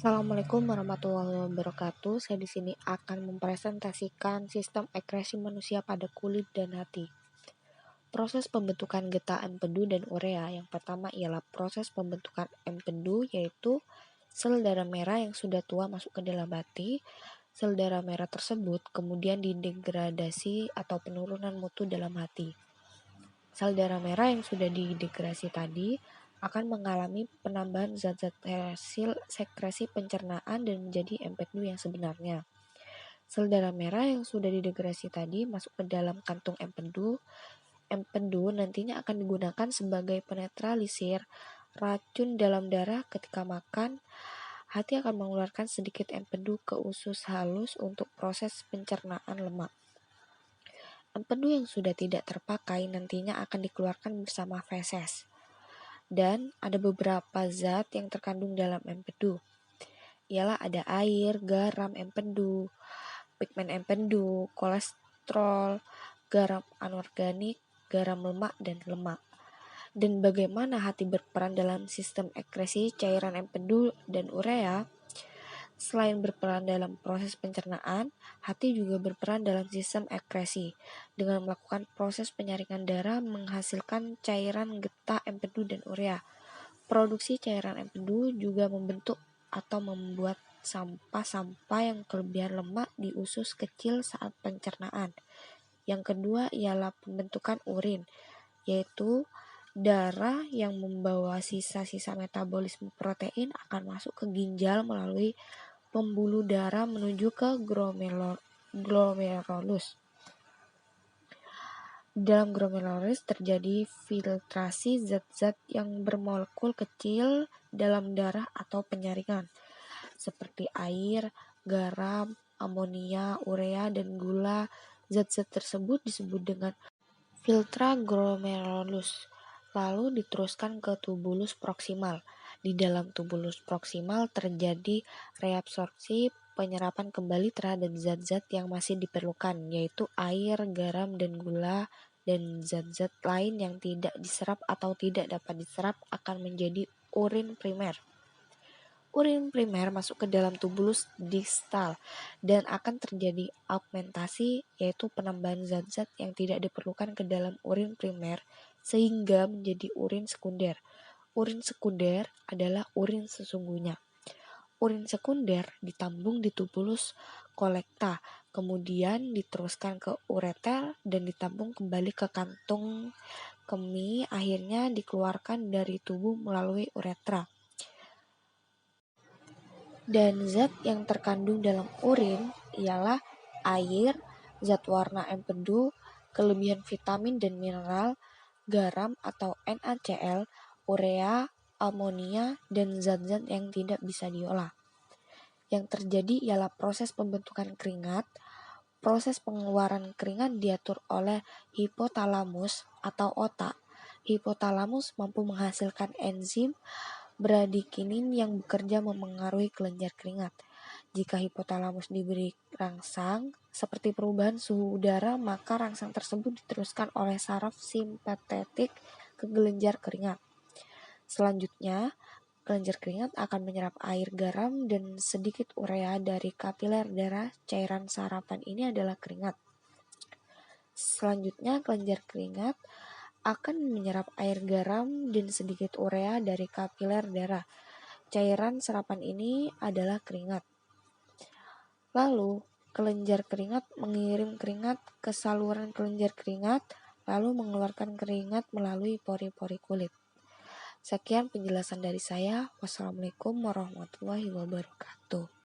Assalamualaikum warahmatullahi wabarakatuh. Saya di sini akan mempresentasikan sistem ekskresi manusia pada kulit dan hati. Proses pembentukan getah empedu dan urea. Yang pertama ialah proses pembentukan empedu, yaitu sel darah merah yang sudah tua masuk ke dalam hati. Sel darah merah tersebut kemudian didegradasi atau penurunan mutu dalam hati. Sel darah merah yang sudah didegradasi tadi akan mengalami penambahan zat-zat hasil sekresi pencernaan dan menjadi empedu yang sebenarnya. Sel darah merah yang sudah didegradasi tadi masuk ke dalam kantung empedu. Empedu nantinya akan digunakan sebagai penetralisir racun dalam darah ketika makan. Hati akan mengeluarkan sedikit empedu ke usus halus untuk proses pencernaan lemak. Empedu yang sudah tidak terpakai nantinya akan dikeluarkan bersama feses. Dan ada beberapa zat yang terkandung dalam empedu. Ialah ada air, garam empedu, pigmen empedu, kolesterol, garam anorganik, garam lemak, dan lemak. Dan bagaimana hati berperan dalam sistem ekskresi cairan empedu dan urea? Selain berperan dalam proses pencernaan, hati juga berperan dalam sistem ekskresi dengan melakukan proses penyaringan darah menghasilkan cairan getah empedu dan urea. Produksi cairan empedu juga membentuk atau membuat sampah-sampah yang kelebihan lemak di usus kecil saat pencernaan. Yang kedua ialah pembentukan urin, yaitu darah yang membawa sisa-sisa metabolisme protein akan masuk ke ginjal melalui pembuluh darah menuju ke glomerulus. Dalam glomerulus terjadi filtrasi zat-zat yang bermolekul kecil dalam darah atau penyaringan, seperti air, garam, amonia, urea, dan gula. Zat-zat tersebut disebut dengan filtra glomerulus, lalu diteruskan ke tubulus proksimal. Di dalam tubulus proksimal terjadi reabsorpsi penyerapan kembali terhadap zat-zat yang masih diperlukan, yaitu air, garam, dan gula, dan zat-zat lain yang tidak diserap atau tidak dapat diserap akan menjadi urin primer. Urin primer masuk ke dalam tubulus distal dan akan terjadi augmentasi, yaitu penambahan zat-zat yang tidak diperlukan ke dalam urin primer sehingga menjadi urin sekunder. Urin sekunder adalah urin sesungguhnya. Urin sekunder ditambung di tubulus kolekta, kemudian diteruskan ke ureter dan ditambung kembali ke kantung kemih, akhirnya dikeluarkan dari tubuh melalui uretra. Dan zat yang terkandung dalam urin ialah air, zat warna empedu, kelebihan vitamin dan mineral, garam atau NaCl, urea, amonia, dan zat-zat yang tidak bisa diolah. Yang terjadi ialah proses pembentukan keringat. Proses pengeluaran keringat diatur oleh hipotalamus atau otak. Hipotalamus mampu menghasilkan enzim bradikinin yang bekerja memengaruhi kelenjar keringat. Jika hipotalamus diberi rangsang, seperti perubahan suhu udara, maka rangsang tersebut diteruskan oleh saraf simpatetik ke kelenjar keringat. Selanjutnya, kelenjar keringat akan menyerap air, garam, dan sedikit urea dari kapiler darah. Cairan sarapan ini adalah keringat. Selanjutnya, kelenjar keringat akan menyerap air, garam, dan sedikit urea dari kapiler darah. Cairan serapan ini adalah keringat. Lalu, kelenjar keringat mengirim keringat ke saluran kelenjar keringat, lalu mengeluarkan keringat melalui pori-pori kulit. Sekian penjelasan dari saya. Wassalamualaikum warahmatullahi wabarakatuh.